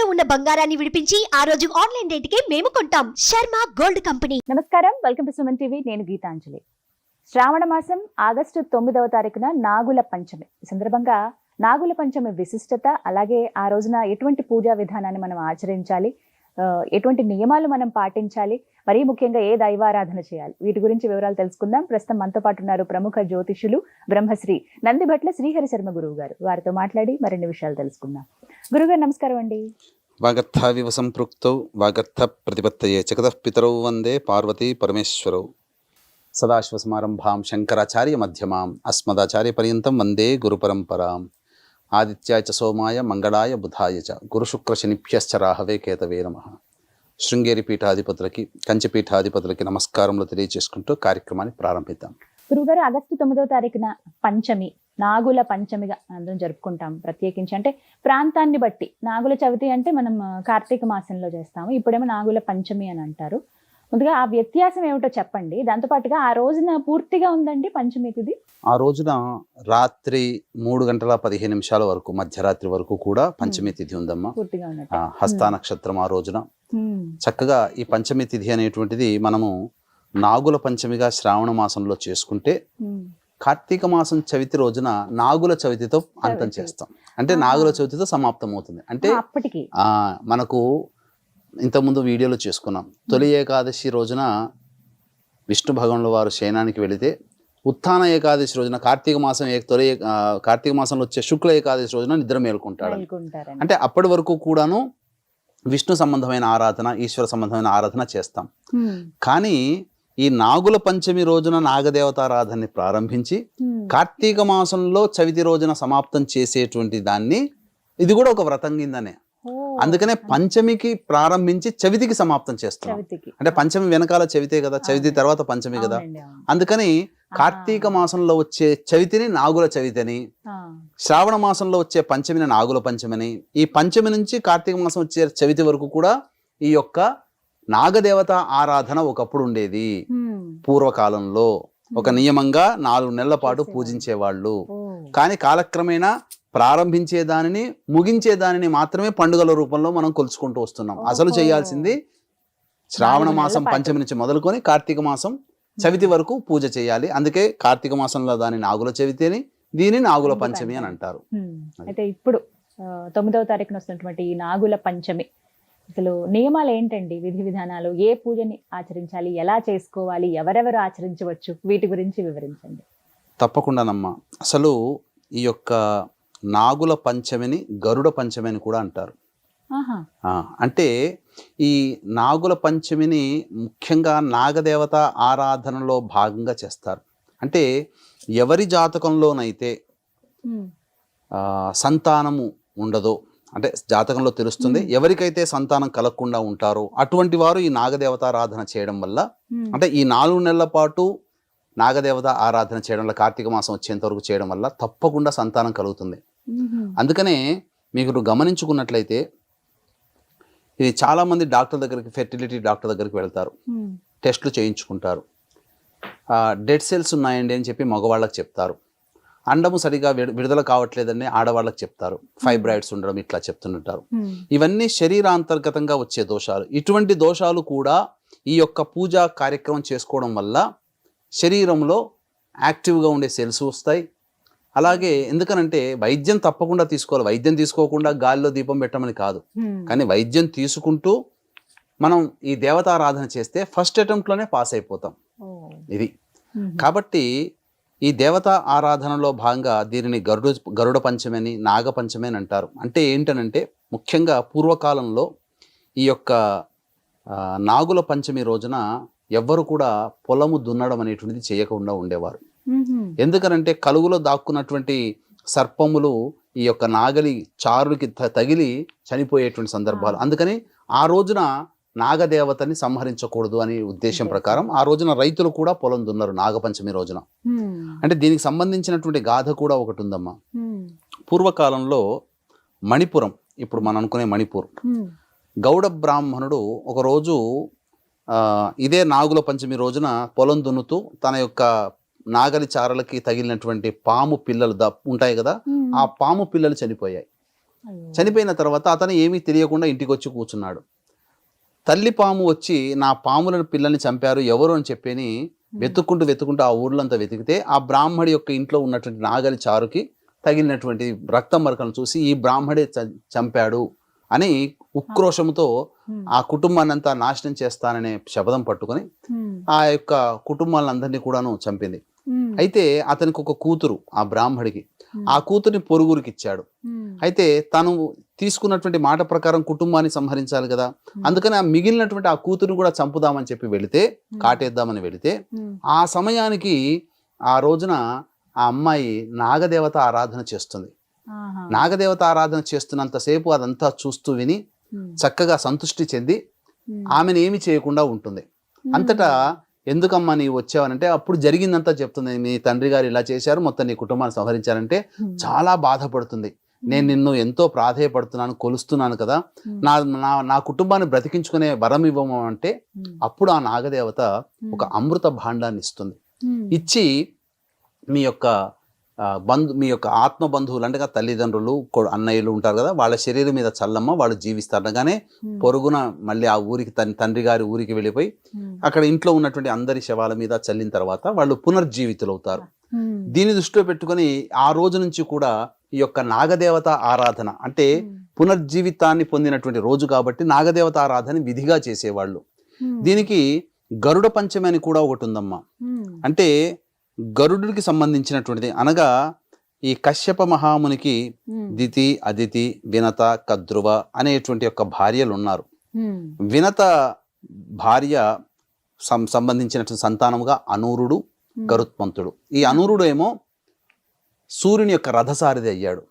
తాకట్టులో ఉన్న బంగారాన్ని విడిపించి ఆ రోజు ఆన్లైన్ రేటుకే మేము కొంటాం. Sharma gold company. నమస్కారం, వెల్కమ్ టు సుమన్ టీవీ. నేను గీతాంజలి. శ్రావణ మాసం ఆగస్టు 9వ తారీఖున నాగుల పంచమి. ఈ సందర్భంగా నాగుల పంచమి విశిష్టత, అలాగే ఆ రోజున ఎటువంటి పూజా విధానాన్ని మనం ఆచరించాలి, ఎటువంటి నియమాలు మనం పాటించాలి, మరీ ముఖ్యంగా ఏ దైవారాధన చేయాలి, వీటి గురించి వివరాలు తెలుసుకుందాం. ప్రస్తుతం మనతో పాటు ఉన్నారు ప్రముఖ జ్యోతిషులు బ్రహ్మశ్రీ నందిభట్ల శ్రీహరి శర్మ గురువు గారు. వారితో మాట్లాడి మరిన్ని విషయాలు తెలుసుకుందాం. గురుగారు నమస్కారం అండి. వాగర్థావివ సంపృక్తౌ వాగర్థ ప్రతిపత్తయే జగతః పితరౌ వందే పార్వతీ పరమేశ్వరౌ. సదాశివసమారంభాం శంకరాచార్య మధ్యమాం అస్మదాచార్య పర్యంతం వందే గురుపరంపరాం. ఆదిత్యాయ చ సోమాయ మంగళాయ బుధాయ చ గురుశుక్ర శనిభ్యశ్చ రాహవే కేతవే నమః. శృంగేరి పీఠాధిపతులకి, కంచి పీఠాధిపతులకి నమస్కారములు తెలియజేసుకుంటూ కార్యక్రమాన్ని ప్రారంభిద్దాం. గురుగారు, ఆగస్టు 9వ తారీఖున పంచమి, నాగుల పంచమిగా అందరం జరుపుకుంటాం. ప్రత్యేకించి అంటే ప్రాంతాన్ని బట్టి నాగుల చవితి అంటే మనం కార్తీక మాసంలో చేస్తాము, ఇప్పుడేమో నాగుల పంచమి అని అంటారు. ముందుగా ఆ వ్యత్యాసం ఏమిటో చెప్పండి. దాంతోపాటుగా ఆ రోజున పూర్తిగా ఉందండి పంచమి తిథి. ఆ రోజున రాత్రి 3:15 వరకు, మధ్యరాత్రి వరకు కూడా పంచమి తిథి ఉందమ్మా. పూర్తిగా ఉన్నట్టు. హస్త నక్షత్రం ఆ రోజున చక్కగా ఈ పంచమి తిథి అనేటువంటిది మనము నాగుల పంచమిగా శ్రావణ మాసంలో చేసుకుంటే కార్తీక మాసం చవితి రోజున నాగుల చవితితో అంతం చేస్తాం. అంటే నాగుల చవితితో సమాప్తం అవుతుంది. అంటే అప్పటికి మనకు ఇంతకుముందు వీడియోలో చేసుకున్నాం. తొలి ఏకాదశి రోజున విష్ణు భగవానుల వారు శయనానికి వెళితే, ఉత్థాన ఏకాదశి రోజున కార్తీక మాసంలో వచ్చే శుక్ల ఏకాదశి రోజున నిద్ర మేల్కొంటాడు. అంటే అప్పటి వరకు కూడాను విష్ణు సంబంధమైన ఆరాధన, ఈశ్వర సంబంధమైన ఆరాధన చేస్తాం. కానీ ఈ నాగుల పంచమి రోజున నాగదేవతారాధనని ప్రారంభించి కార్తీక మాసంలో చవితి రోజున సమాప్తం చేసేటువంటి దాన్ని, ఇది కూడా ఒక వ్రతం కిందనే. అందుకనే పంచమికి ప్రారంభించి చవితికి సమాప్తం చేస్తున్నాం. అంటే పంచమి వెనకాల చవితే కదా, చవితి తర్వాత పంచమి కదా. అందుకని కార్తీక మాసంలో వచ్చే చవితిని నాగుల చవితిని, శ్రావణ మాసంలో వచ్చే పంచమిని నాగుల పంచమిని, ఈ పంచమి నుంచి కార్తీక మాసం వచ్చే చవితి వరకు కూడా ఈ యొక్క నాగదేవత ఆరాధన ఒకప్పుడు ఉండేది. పూర్వకాలంలో ఒక నియమంగా 4 నెలల పాటు పూజించేవాళ్ళు. కానీ కాలక్రమేణా ప్రారంభించే దానిని, ముగించే దానిని మాత్రమే పండుగల రూపంలో మనం కొలుచుకుంటూ వస్తున్నాం. అసలు చేయాల్సింది శ్రావణ మాసం పంచమి నుంచి మొదలుకొని కార్తీక మాసం చవితి వరకు పూజ చేయాలి. అందుకే కార్తీక మాసంలో దాని నాగుల చవితి అని, దీని నాగుల పంచమి అని అంటారు. అయితే ఇప్పుడు 9వ తారీఖున వస్తున్నటువంటి ఈ నాగుల పంచమి అసలు నియమాలు ఏంటండి, విధి విధానాలు, ఏ పూజని ఆచరించాలి, ఎలా చేసుకోవాలి, ఎవరెవరు ఆచరించవచ్చు, వీటి గురించి వివరించండి. తప్పకుండానమ్మా. అసలు ఈ యొక్క నాగుల పంచమిని గరుడ పంచమి అని కూడా అంటారు. అంటే ఈ నాగుల పంచమిని ముఖ్యంగా నాగదేవత ఆరాధనలో భాగంగా చేస్తారు. అంటే ఎవరి జాతకంలోనైతే సంతానము ఉండదో, అంటే జాతకంలో తెలుస్తుంది, ఎవరికైతే సంతానం కలగకుండా ఉంటారో అటువంటి వారు ఈ నాగదేవతారాధన చేయడం వల్ల, అంటే ఈ 4 నెలల పాటు నాగదేవత ఆరాధన చేయడం వల్ల, కార్తీక మాసం వచ్చేంత వరకు చేయడం వల్ల తప్పకుండా సంతానం కలుగుతుంది. అందుకనే మీరు గమనించుకున్నట్లయితే ఇది చాలా మంది డాక్టర్ దగ్గరికి, ఫెర్టిలిటీ డాక్టర్ దగ్గరికి వెళ్తారు, టెస్టులు చేయించుకుంటారు. డెడ్ సెల్స్ ఉన్నాయండి అని చెప్పి మగవాళ్ళకి చెప్తారు. అండము సరిగా విడుదల కావట్లేదని ఆడవాళ్ళకి చెప్తారు. ఫైబ్రాయిడ్స్ ఉండడం ఇట్లా చెప్తుంటారు. ఇవన్నీ శరీరాంతర్గతంగా వచ్చే దోషాలు. ఇటువంటి దోషాలు కూడా ఈ యొక్క పూజా కార్యక్రమం చేసుకోవడం వల్ల శరీరంలో యాక్టివ్గా ఉండే సెల్స్ వస్తాయి. అలాగే ఎందుకనంటే వైద్యం తప్పకుండా తీసుకోవాలి. వైద్యం తీసుకోకుండా గాలిలో దీపం పెట్టమని కాదు, కానీ వైద్యం తీసుకుంటూ మనం ఈ దేవతారాధన చేస్తే ఫస్ట్ అటెంప్ట్లోనే పాస్ అయిపోతాం. ఇది కాబట్టి ఈ దేవతా ఆరాధనలో భాగంగా దీనిని గరుడ పంచమి అని, నాగ పంచమి అని అంటారు. అంటే ఏంటనంటే ముఖ్యంగా పూర్వకాలంలో ఈ యొక్క నాగుల పంచమి రోజున ఎవ్వరు కూడా పొలము దున్నడం అనేటువంటిది చేయకుండా ఉండేవారు. ఎందుకనంటే కలుగులో దాక్కున్నటువంటి సర్పములు ఈ యొక్క నాగలి చారులకి తగిలి చనిపోయేటువంటి సందర్భాలు. అందుకని ఆ రోజున నాగదేవతని సంహరించకూడదు అనే ఉద్దేశం ప్రకారం ఆ రోజున రైతులు కూడా పొలం దున్నారు నాగపంచమి రోజున. అంటే దీనికి సంబంధించినటువంటి గాథ కూడా ఒకటి ఉందమ్మా. పూర్వకాలంలో మణిపురం, ఇప్పుడు మనం అనుకునే మణిపూర్, గౌడ బ్రాహ్మణుడు ఒకరోజు ఇదే నాగుల పంచమి రోజున పొలం దున్నుతూ తన యొక్క నాగలి చారలకి తగిలినటువంటి పాము పిల్లలు ఉంటాయి కదా, ఆ పాము పిల్లలు చనిపోయాయి. చనిపోయిన తర్వాత అతను ఏమీ తెలియకుండా ఇంటికి వచ్చి కూర్చున్నాడు. తల్లి పాము వచ్చి నా పాములను పిల్లల్ని చంపారు ఎవరు అని చెప్పని వెతుక్కుంటూ ఆ ఊర్లంతా వెతికితే ఆ బ్రాహ్మడి యొక్క ఇంట్లో ఉన్నటువంటి నాగలి చారుకి తగిలినటువంటి రక్త మరకలను చూసి ఈ బ్రాహ్మడే చంపాడు అని ఉక్రోషంతో ఆ కుటుంబాన్ని అంతా నాశనం చేస్తాననే శపథం పట్టుకొని ఆ యొక్క కుటుంబాలందరినీ కూడాను చంపింది. అయితే అతనికి ఒక కూతురు ఆ బ్రాహ్మడికి, ఆ కూతుర్ని పొరుగురికి ఇచ్చాడు. అయితే తను తీసుకున్నటువంటి మాట ప్రకారం కుటుంబాన్ని సంహరించాలి కదా, అందుకని ఆ మిగిలినటువంటి ఆ కూతురుని కూడా చంపుదామని చెప్పి వెళితే, కాటేద్దామని వెళితే ఆ సమయానికి ఆ రోజున ఆ అమ్మాయి నాగదేవత ఆరాధన చేస్తుంది. నాగదేవత ఆరాధన చేస్తున్నంతసేపు అదంతా చూస్తూ విని చక్కగా సంతృష్టి చెంది ఆమెను ఏమి చేయకుండా ఉంటుంది. అంతటా ఎందుకమ్మా నీవు వచ్చావనంటే అప్పుడు జరిగిందంతా చెప్తుంది. మీ తండ్రి గారు ఇలా చేశారు, మొత్తం నీ కుటుంబాన్ని సంహరించారంటే చాలా బాధపడుతుంది. నేను నిన్ను ఎంతో ప్రాధేయపడుతున్నాను, కొలుస్తున్నాను కదా, నా కుటుంబాన్ని బ్రతికించుకునే వరం ఇవ్వము అంటే అప్పుడు ఆ నాగదేవత ఒక అమృత భాండాన్ని ఇస్తుంది. ఇచ్చి మీ యొక్క మీ యొక్క ఆత్మ బంధువులు అంటే తల్లిదండ్రులు అన్నయ్యలు ఉంటారు కదా, వాళ్ళ శరీరం మీద చల్లమ్మ, వాళ్ళు జీవిస్తారు అనగానే పొరుగున మళ్ళీ ఆ ఊరికి తండ్రి గారి ఊరికి వెళ్ళిపోయి అక్కడ ఇంట్లో ఉన్నటువంటి అందరి శవాల మీద చల్లిన తర్వాత వాళ్ళు పునర్జీవితులు అవుతారు. దీన్ని దృష్టిలో పెట్టుకొని ఆ రోజు నుంచి కూడా ఈ యొక్క నాగదేవత ఆరాధన అంటే పునర్జీవితాన్ని పొందినటువంటి రోజు కాబట్టి నాగదేవత ఆరాధన విధిగా చేసేవాళ్ళు. దీనికి గరుడ పంచమి అని కూడా ఒకటి ఉందమ్మా. అంటే గరుడుకి సంబంధించినటువంటిది, అనగా ఈ కశ్యప మహామునికి దితి, అదితి, వినత, కద్రువ అనేటువంటి యొక్క భార్యలు ఉన్నారు. వినత భార్య సంబంధించినటువంటి సంతానముగా అనూరుడు, గరుత్మంతుడు. ఈ అనూరుడు ఏమో సూర్యుని యొక్క రథసారథి అయ్యాడు,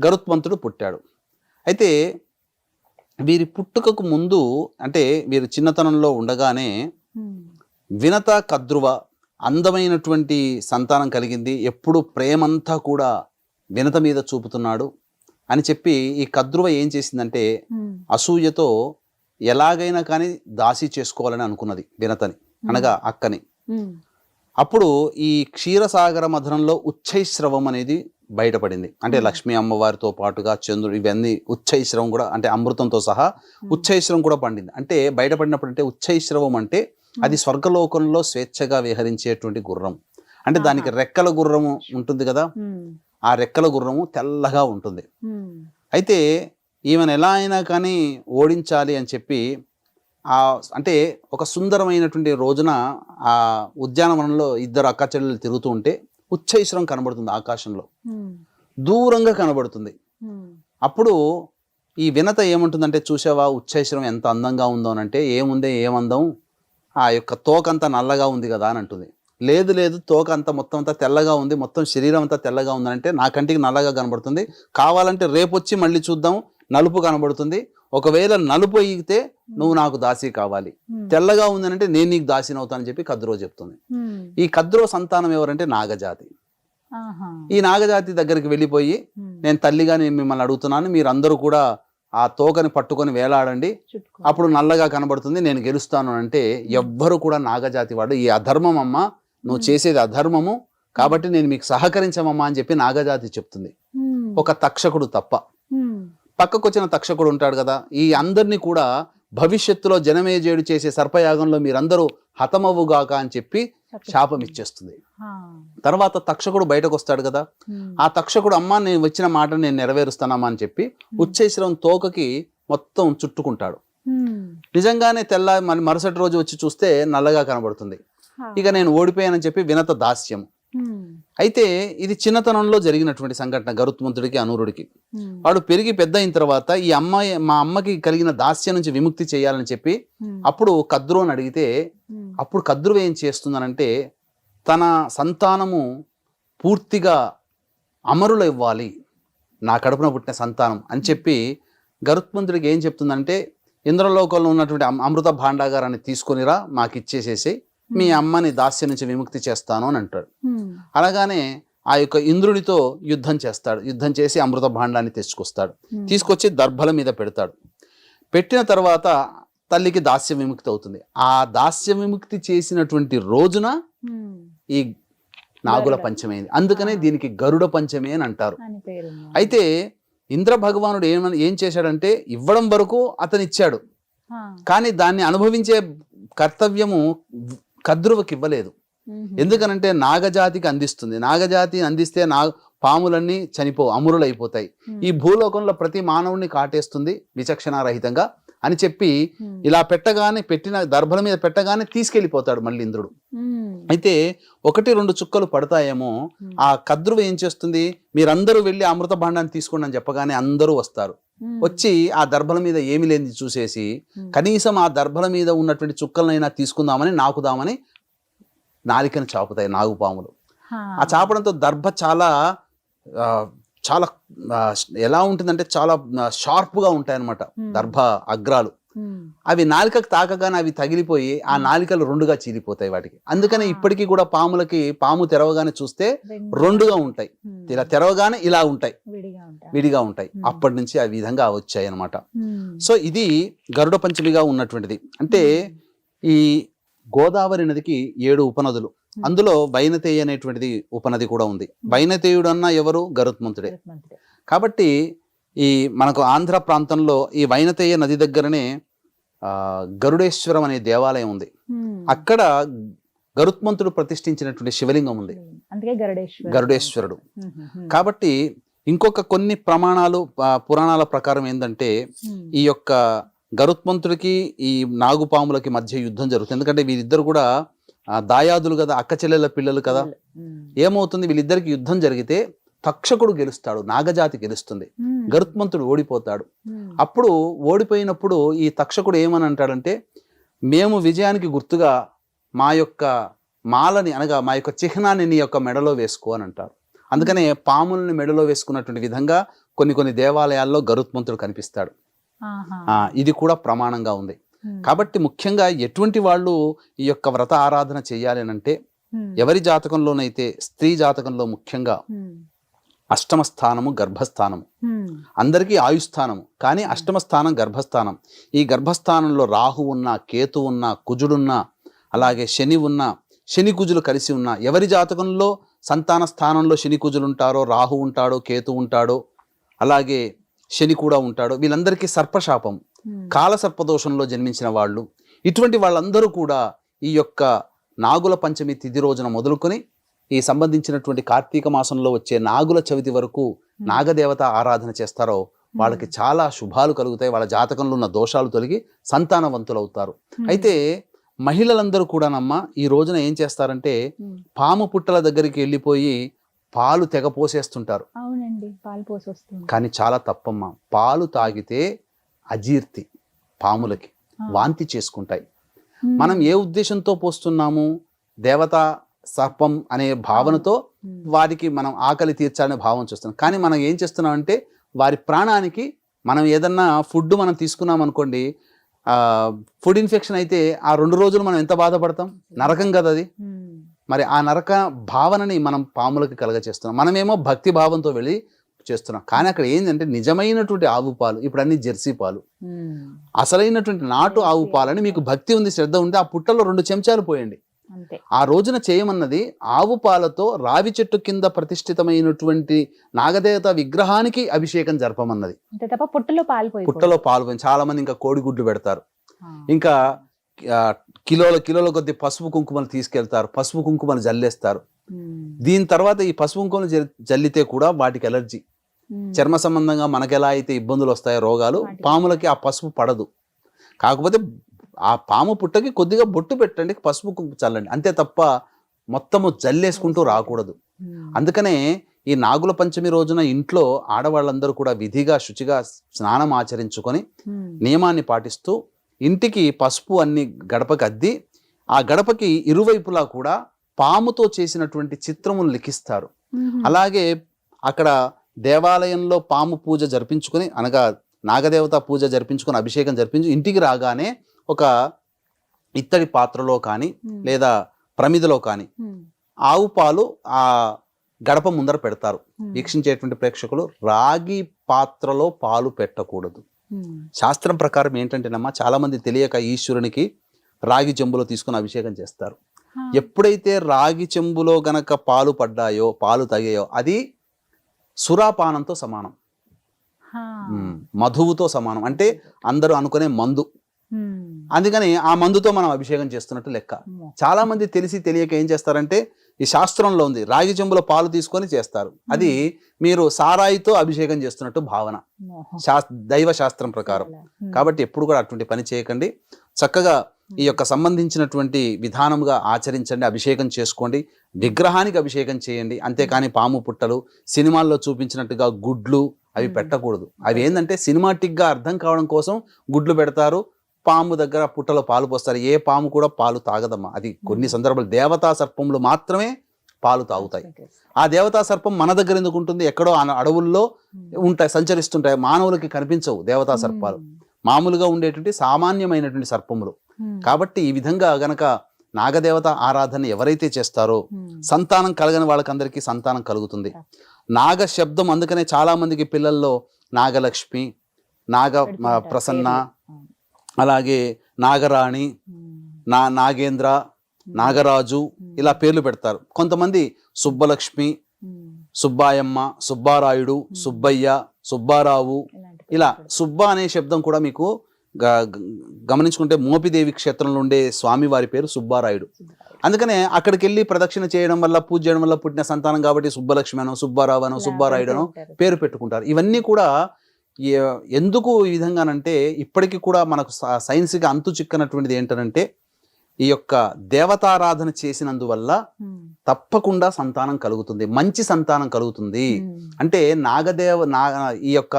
గరుత్మంతుడు పుట్టాడు. అయితే వీరి పుట్టుకకు ముందు అంటే వీరు చిన్నతనంలో ఉండగానే వినత, కద్రువ అందమైనటువంటి సంతానం కలిగింది, ఎప్పుడు ప్రేమంతా కూడా వినత మీద చూపుతున్నాడు అని చెప్పి ఈ కద్రువ ఏం చేసిందంటే అసూయతో ఎలాగైనా కానీ దాసి చేసుకోవాలని అనుకున్నది వినతని, అనగా అక్కని. అప్పుడు ఈ క్షీరసాగర మథనంలో ఉచ్చైశ్రవం అనేది బయటపడింది. అంటే లక్ష్మీ అమ్మవారితో పాటుగా చంద్రుడు, ఇవన్నీ ఉచ్చైశ్రవం కూడా అంటే అమృతంతో సహా ఉచ్చైశ్రవం కూడా పండింది. అంటే బయటపడినప్పుడు అంటే ఉచ్చైశ్రవం అంటే అది స్వర్గలోకంలో స్వేచ్ఛగా విహరించేటువంటి గుర్రం. అంటే దానికి రెక్కల గుర్రము ఉంటుంది కదా, ఆ రెక్కల గుర్రము తెల్లగా ఉంటుంది. అయితే ఈమెను ఎలా అయినా కానీ ఓడించాలి అని చెప్పి అంటే ఒక సుందరమైనటువంటి రోజున ఆ ఉద్యానవనంలో ఇద్దరు అక్క చెల్లెలు తిరుగుతూ ఉంటే ఉచ్చైశ్వరం కనబడుతుంది, ఆకాశంలో దూరంగా కనబడుతుంది. అప్పుడు ఈ వినత ఏముంటుందంటే, చూసావా ఉచ్చైశ్వరం ఎంత అందంగా ఉందో అంటే, ఏముందే ఏమందం, ఆ యొక్క తోక అంతా నల్లగా ఉంది కదా అని అంటుంది. లేదు లేదు, తోక అంతా మొత్తం అంతా తెల్లగా ఉంది, మొత్తం శరీరం అంతా తెల్లగా ఉందంటే నా కంటికి నల్లగా కనబడుతుంది, కావాలంటే రేపు వచ్చి మళ్ళీ చూద్దాం, నలుపు కనబడుతుంది, ఒకవేళ నలుపు అయ్యితే నువ్వు నాకు దాసి కావాలి, తెల్లగా ఉందనంటే నేను నీకు దాసిని అవుతానని చెప్పి కద్రో చెప్తుంది. ఈ కద్రో సంతానం ఎవరంటే నాగజాతి. ఈ నాగజాతి దగ్గరికి వెళ్ళిపోయి, నేను తల్లిగా నేను మిమ్మల్ని అడుగుతున్నాను, మీరందరూ కూడా ఆ తోకని పట్టుకొని వేలాడండి, అప్పుడు నల్లగా కనబడుతుంది, నేను గెలుస్తాను అంటే ఎవ్వరు కూడా నాగజాతి వాడు ఈ అధర్మం అమ్మ, నువ్వు చేసేది అధర్మము కాబట్టి నేను మీకు సహకరించమమ్మా అని చెప్పి నాగజాతి చెప్తుంది. ఒక తక్షకుడు తప్ప. పక్కకు వచ్చిన తక్షకుడు ఉంటాడు కదా, ఈ అందరినీ కూడా భవిష్యత్తులో జనమేజయుడు చేసే సర్పయాగంలో మీరందరూ హతమవుగాక అని చెప్పి శాపం ఇచ్చేస్తుంది. తర్వాత తక్షకుడు బయటకు వస్తాడు కదా, ఆ తక్షకుడు అమ్మ నేను వచ్చిన మాట నేను నెరవేరుస్తానమ్మా అని చెప్పి ఉచ్చైశ్రవం తోకకి మొత్తం చుట్టుకుంటాడు. నిజంగానే తెల్ల మరుసటి రోజు వచ్చి చూస్తే నల్లగా కనబడుతుంది. ఇక నేను ఓడిపోయానని చెప్పి వినత దాస్యం. అయితే ఇది చిన్నతనంలో జరిగినటువంటి సంఘటన గరుత్మంతుడికి, అనూరుడికి. వాడు పెరిగి పెద్ద అయిన తర్వాత ఈ అమ్మాయి మా అమ్మకి కలిగిన దాస్యం నుంచి విముక్తి చేయాలని చెప్పి అప్పుడు కద్రుని అడిగితే, అప్పుడు కద్రువు ఏం చేస్తుందనంటే తన సంతానము పూర్తిగా అమరులు ఇవ్వాలి, నా కడుపున పుట్టిన సంతానం అని చెప్పి గరుత్మంతుడికి ఏం చెప్తుందంటే, ఇంద్రలోకంలో ఉన్నటువంటి అమృత భాండాగారాన్ని తీసుకొనిరా, మాకు ఇచ్చేసేసి మీ అమ్మని దాస్యం నుంచి విముక్తి చేస్తాను అని అంటాడు. అలాగానే ఆ యొక్క ఇంద్రుడితో యుద్ధం చేస్తాడు. యుద్ధం చేసి అమృత భాండాన్ని తెచ్చుకొస్తాడు. తీసుకొచ్చి దర్భల మీద పెడతాడు. పెట్టిన తర్వాత తల్లికి దాస్య విముక్తి అవుతుంది. ఆ దాస్య విముక్తి చేసినటువంటి రోజున ఈ నాగుల పంచమి అయింది. అందుకనే దీనికి గరుడ పంచమి అని అంటారు. అయితే ఇంద్ర భగవానుడు ఏం చేశాడంటే ఇవ్వడం వరకు అతను ఇచ్చాడు, కానీ దాన్ని అనుభవించే కర్తవ్యము కద్రువకి ఇవ్వలేదు. ఎందుకనంటే నాగజాతికి అందిస్తుంది. నాగజాతి అందిస్తే పాములన్నీ అమరులైపోతాయి. ఈ భూలోకంలో ప్రతి మానవుడిని కాటేస్తుంది విచక్షణారహితంగా అని చెప్పి ఇలా పెట్టిన దర్భల మీద పెట్టగానే తీసుకెళ్లిపోతాడు మళ్ళీ ఇంద్రుడు. అయితే 1-2 చుక్కలు పడతాయేమో. ఆ కద్రువ ఏం చేస్తుంది, మీరందరూ వెళ్ళి అమృత భాండాన్ని తీసుకోండి అని చెప్పగానే అందరూ వస్తారు. వచ్చి ఆ దర్భల మీద ఏమి లేని చూసేసి కనీసం ఆ దర్భల మీద ఉన్నటువంటి చుక్కలనైనా తీసుకుందామని నాకుదామని నాలికను చాపుతాయి నాగుపాములు. ఆ చాపడంతో దర్భ చాలా చాలా ఎలా ఉంటుందంటే చాలా షార్ప్గా ఉంటాయి అన్నమాట దర్భ అగ్రాలు. అవి నాలికకు తాకగానే అవి తగిలిపోయి ఆ నాలికలు 2గా చీలిపోతాయి వాటికి. అందుకని ఇప్పటికీ కూడా పాము తెరవగానే చూస్తే 2గా ఉంటాయి, ఇలా తెరవగానే ఇలా ఉంటాయి, విడిగా ఉంటాయి. అప్పటి నుంచి ఆ విధంగా వచ్చాయి అన్నమాట. సో ఇది గరుడ పంచమిగా ఉన్నటువంటిది. అంటే ఈ గోదావరి నదికి 7 ఉపనదులు, అందులో వైనతేయ అనేటువంటిది ఉపనది కూడా ఉంది. వైనతేయుడు అన్న ఎవరు, గరుత్మంతుడే. కాబట్టి ఈ మనకు ఆంధ్ర ప్రాంతంలో ఈ వైనతేయ నది దగ్గరనే గరుడేశ్వరం అనే దేవాలయం ఉంది. అక్కడ గరుత్మంతుడు ప్రతిష్ఠించినటువంటి శివలింగం ఉంది, గరుడేశ్వరుడు. కాబట్టి ఇంకొక కొన్ని పురాణాల ప్రకారం ఏంటంటే ఈ యొక్క గరుత్మంతుడికి ఈ నాగుపాములకి మధ్య యుద్ధం జరుగుతుంది. ఎందుకంటే వీరిద్దరు కూడా దాయాదులు కదా, అక్క చెల్లెల పిల్లలు కదా. ఏమవుతుంది, వీళ్ళిద్దరికి యుద్ధం జరిగితే తక్షకుడు గెలుస్తాడు, నాగజాతి గెలుస్తుంది, గరుత్మంతుడు ఓడిపోతాడు. అప్పుడు ఓడిపోయినప్పుడు ఈ తక్షకుడు ఏమని అంటాడంటే, మేము విజయానికి గుర్తుగా మా యొక్క మాలని అనగా మా యొక్క చిహ్నాన్ని నీ యొక్క మెడలో వేసుకో అని అంటారు. అందుకనే పాములని మెడలో వేసుకున్నటువంటి విధంగా కొన్ని దేవాలయాల్లో గరుత్మంతుడు కనిపిస్తాడు. ఇది కూడా ప్రమాణంగా ఉంది. కాబట్టి ముఖ్యంగా ఎటువంటి వాళ్ళు ఈ యొక్క వ్రత ఆరాధన చేయాలి అంటే, ఎవరి జాతకంలోనైతే స్త్రీ జాతకంలో ముఖ్యంగా అష్టమ స్థానము గర్భస్థానము, అందరికీ ఆయుస్థానము, కానీ అష్టమ స్థానం గర్భస్థానం. ఈ గర్భస్థానంలో రాహు ఉన్నా, కేతు ఉన్నా, కుజుడున్నా, అలాగే శని ఉన్నా, శని కుజులు కలిసి ఉన్నా, ఎవరి జాతకంలో సంతాన స్థానంలో శని కుజులు ఉంటారో, రాహు ఉంటాడో, కేతు ఉంటాడో, అలాగే శని కూడా ఉంటాడో, వీళ్ళందరికీ సర్పశాపం, కాల సర్పదోషంలో జన్మించిన వాళ్ళు, ఇటువంటి వాళ్ళందరూ కూడా ఈ యొక్క నాగుల పంచమి తిథి రోజున మొదలుకొని ఈ సంబంధించినటువంటి కార్తీక మాసంలో వచ్చే నాగుల చవితి వరకు నాగదేవత ఆరాధన చేస్తారో వాళ్ళకి చాలా శుభాలు కలుగుతాయి. వాళ్ళ జాతకంలో ఉన్న దోషాలు తొలగి సంతానవంతులు అవుతారు. అయితే మహిళలందరూ కూడానమ్మా ఈ రోజున ఏం చేస్తారంటే, పాము పుట్టల దగ్గరికి వెళ్ళిపోయి పాలు తెగ పోసేస్తుంటారు. కానీ చాలా తప్పమ్మా. పాలు తాగితే అజీర్తి, పాములకి వాంతి చేసుకుంటాయి. మనం ఏ ఉద్దేశంతో పోస్తున్నాము, దేవతా సర్పం అనే భావనతో వారికి మనం ఆకలి తీర్చాలనే భావం చూస్తున్నాం. కానీ మనం ఏం చేస్తున్నాం అంటే, వారి ప్రాణానికి మనం ఏదన్నా ఫుడ్ మనం తీసుకున్నాం అనుకోండి, ఫుడ్ ఇన్ఫెక్షన్ అయితే ఆ 2 రోజులు మనం ఎంత బాధపడతాం, నరకం కదా అది. మరి ఆ నరక భావనని మనం పాములకి కలగచేస్తున్నాం. మనమేమో భక్తి భావంతో వెళ్ళి చేస్తున్నాం. కానీ అక్కడ ఏంటంటే నిజమైనటువంటి ఆవు పాలు, ఇప్పుడు అన్ని జెర్సీ పాలు, అసలైనటువంటి నాటు ఆవు పాలని మీకు భక్తి ఉంది, శ్రద్ధ ఉంది, ఆ పుట్టలో 2 చెంచాలు పోయండి. ఆ రోజున చేయమన్నది ఆవు పాలతో రావి చెట్టు కింద ప్రతిష్ఠితమైనటువంటి నాగదేవత విగ్రహానికి అభిషేకం జరపమన్నది. పుట్టలో పాలు పోయి, చాలా మంది ఇంకా కోడిగుడ్లు పెడతారు, ఇంకా కిలోల కొద్ది పసుపు కుంకుమలు తీసుకెళ్తారు, పసుపు కుంకుమలు జల్లేస్తారు. దీని తర్వాత ఈ పసుపు కుంకుమలు జల్లితే కూడా వాటికి ఎలర్జీ, చర్మ సంబంధంగా మనకు ఎలా అయితే ఇబ్బందులు వస్తాయో రోగాలు, పాములకి ఆ పసుపు పడదు. కాకపోతే ఆ పాము పుట్టకి కొద్దిగా బొట్టు పెట్టండి, పసుపు కుంకుమ చల్లండి, అంతే తప్ప మొత్తము జల్లేసుకుంటూ రాకూడదు. అందుకనే ఈ నాగుల పంచమి రోజున ఇంట్లో ఆడవాళ్ళందరూ కూడా విధిగా శుచిగా స్నానం ఆచరించుకొని నియమాన్ని పాటిస్తూ ఇంటికి పసుపు అన్ని గడపకి అద్ది, ఆ గడపకి ఇరువైపులా కూడా పాముతో చేసినటువంటి చిత్రములు లిఖిస్తారు. అలాగే అక్కడ దేవాలయంలో పాము పూజ జరిపించుకొని, అనగా నాగదేవత పూజ జరిపించుకొని అభిషేకం జరిపించి ఇంటికి రాగానే ఒక ఇత్తడి పాత్రలో కానీ లేదా ప్రమిదలో కానీ ఆవు పాలు ఆ గడప ముందర పెడతారు. వీక్షించేటువంటి ప్రేక్షకులు రాగి పాత్రలో పాలు పెట్టకూడదు. శాస్త్రం ప్రకారం ఏంటంటేనమ్మా, చాలా మంది తెలియక ఈశ్వరునికి రాగి చెంబులో తీసుకుని అభిషేకం చేస్తారు. ఎప్పుడైతే రాగి చెంబులో గనక పాలు పడ్డాయో, పాలు తగాయో, అది సురాపానంతో సమానం. మధువుతో సమానం, అంటే అందరూ అనుకునే మందు. అందుకని ఆ మందుతో మనం అభిషేకం చేస్తున్నట్టు లెక్క. చాలా మంది తెలిసి తెలియక ఏం చేస్తారంటే, ఈ శాస్త్రంలో ఉంది, రాగి చెంబులో పాలు తీసుకొని చేస్తారు. అది మీరు సారాయితో అభిషేకం చేస్తున్నట్టు భావన దైవ శాస్త్రం ప్రకారం. కాబట్టి ఎప్పుడు కూడా అటువంటి పని చేయకండి. చక్కగా ఈ యొక్క సంబంధించినటువంటి విధానముగా ఆచరించండి, అభిషేకం చేసుకోండి, విగ్రహానికి అభిషేకం చేయండి. అంతేకాని పాము పుట్టలు, సినిమాల్లో చూపించినట్టుగా గుడ్లు అవి పెట్టకూడదు. అవి ఏంటంటే సినిమాటిక్గా అర్థం కావడం కోసం గుడ్లు పెడతారు, పాము దగ్గర పుట్టలో పాలు పోస్తారు. ఏ పాము కూడా పాలు తాగదమ్మా. అది కొన్ని సందర్భాలు దేవతా సర్పములు మాత్రమే పాలు తాగుతాయి. ఆ దేవతా సర్పం మన దగ్గర ఎందుకు ఉంటుంది? ఎక్కడో అడవుల్లో ఉంటాయి, సంచరిస్తుంటాయి, మానవులకి కనిపించవు దేవతా సర్పాలు. మామూలుగా ఉండేటువంటి సామాన్యమైనటువంటి సర్పములు. కాబట్టి ఈ విధంగా గనక నాగదేవత ఆరాధన ఎవరైతే చేస్తారో సంతానం కలగని వాళ్ళకందరికీ సంతానం కలుగుతుంది. నాగ శబ్దం అందుకనే చాలా మందికి పిల్లల్లో నాగలక్ష్మి, నాగ ప్రసన్న, అలాగే నాగరాణి, నాగేంద్ర, నాగరాజు ఇలా పేర్లు పెడతారు. కొంతమంది సుబ్బలక్ష్మి, సుబ్బాయమ్మ, సుబ్బారాయుడు, సుబ్బయ్య, సుబ్బారావు, ఇలా సుబ్బ అనే శబ్దం కూడా మీకు గమనించుకుంటే మోపిదేవి క్షేత్రంలో ఉండే స్వామి వారి పేరు సుబ్బారాయుడు. అందుకనే అక్కడికి వెళ్ళి ప్రదక్షిణ చేయడం వల్ల, పూజ చేయడం వల్ల పుట్టిన సంతానం కాబట్టి సుబ్బలక్ష్మి అనో, సుబ్బారావు అనో, సుబ్బారాయుడు అనో పేరు పెట్టుకుంటారు. ఇవన్నీ కూడా ఎందుకు ఈ విధంగానంటే, ఇప్పటికీ కూడా మనకు సైన్స్గా అంతు చిక్కనటువంటిది ఏంటంటే, ఈ యొక్క దేవతారాధన చేసినందువల్ల తప్పకుండా సంతానం కలుగుతుంది, మంచి సంతానం కలుగుతుంది. అంటే ఈ యొక్క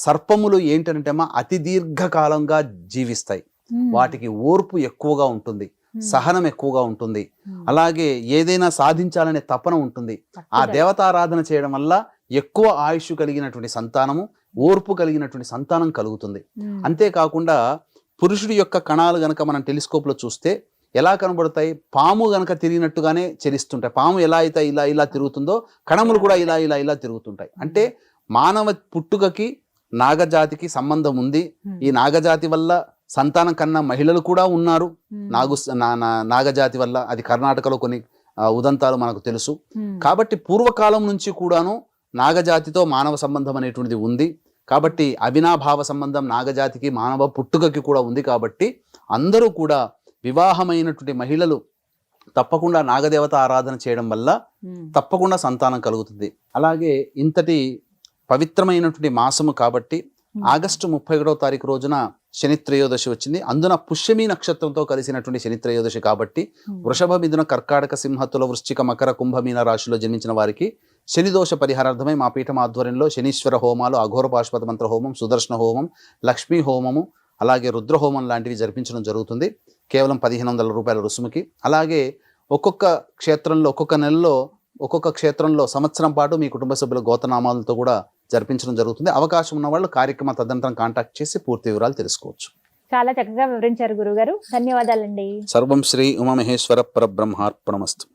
సర్పములు ఏంటంటే అతి దీర్ఘకాలంగా జీవిస్తాయి, వాటికి ఓర్పు ఎక్కువగా ఉంటుంది, సహనం ఎక్కువగా ఉంటుంది, అలాగే ఏదైనా సాధించాలనే తపన ఉంటుంది. ఆ దేవతారాధన చేయడం వల్ల ఎక్కువ ఆయుష్ కలిగినటువంటి సంతానము, ఓర్పు కలిగినటువంటి సంతానం కలుగుతుంది. అంతేకాకుండా పురుషుడి యొక్క కణాలు గనక మనం టెలిస్కోప్ లో చూస్తే ఎలా కనబడతాయి? పాము గనక తిరిగినట్టుగానే చలిస్తుంటాయి. పాము ఎలా అయితే ఇలా ఇలా తిరుగుతుందో కణములు కూడా ఇలా ఇలా ఇలా తిరుగుతుంటాయి. అంటే మానవ పుట్టుకకి నాగజాతికి సంబంధం ఉంది. ఈ నాగజాతి వల్ల సంతానం కన్నా మహిళలు కూడా ఉన్నారు. నాగజాతి వల్ల అది కర్ణాటకలో కొన్ని ఉదంతాలు మనకు తెలుసు. కాబట్టి పూర్వకాలం నుంచి కూడాను నాగజాతితో మానవ సంబంధం అనేటువంటిది ఉంది. కాబట్టి అవినాభావ సంబంధం నాగజాతికి మానవ పుట్టుకకి కూడా ఉంది. కాబట్టి అందరూ కూడా వివాహమైనటువంటి మహిళలు తప్పకుండా నాగదేవత ఆరాధన చేయడం వల్ల తప్పకుండా సంతానం కలుగుతుంది. అలాగే ఇంతటి పవిత్రమైనటువంటి మాసము కాబట్టి ఆగస్టు 31వ తారీఖు రోజున శని త్రయోదశి వచ్చింది. అందున పుష్యమి నక్షత్రంతో కలిసినటువంటి శని త్రయోదశి కాబట్టి వృషభ, మిథున, కర్కాటక, సింహ, తుల, వృశ్చిక, మకర, కుంభ, మీన రాశిలో జన్మించిన వారికి శని దోష పరిహారార్థమై మా పీఠం ఆధ్వర్యంలో శనీశ్వర హోమాలు, అఘోర పాశుపత మంత్ర హోమం, సుదర్శన హోమం, లక్ష్మీ హోమము, అలాగే రుద్ర హోమం లాంటివి జరిపించడం జరుగుతుంది. కేవలం 1500 రూపాయల రుసుముకి. అలాగే ఒక్కొక్క క్షేత్రంలో ఒక్కొక్క నెలలో ఒక్కొక్క క్షేత్రంలో సంవత్సరం పాటు మీ కుటుంబ సభ్యుల గోత్రనామాలతో కూడా జరిపించడం జరుగుతుంది. అవకాశం ఉన్న వాళ్ళు కార్యక్రమ తదనంతరం కాంటాక్ట్ చేసి పూర్తి వివరాలు తెలుసుకోవచ్చు. చాలా చక్కగా వివరించారు గురుగారు, ధన్యవాదాలండి. సర్వం శ్రీ ఉమామహేశ్వర పరబ్రహ్మార్పణమస్తు.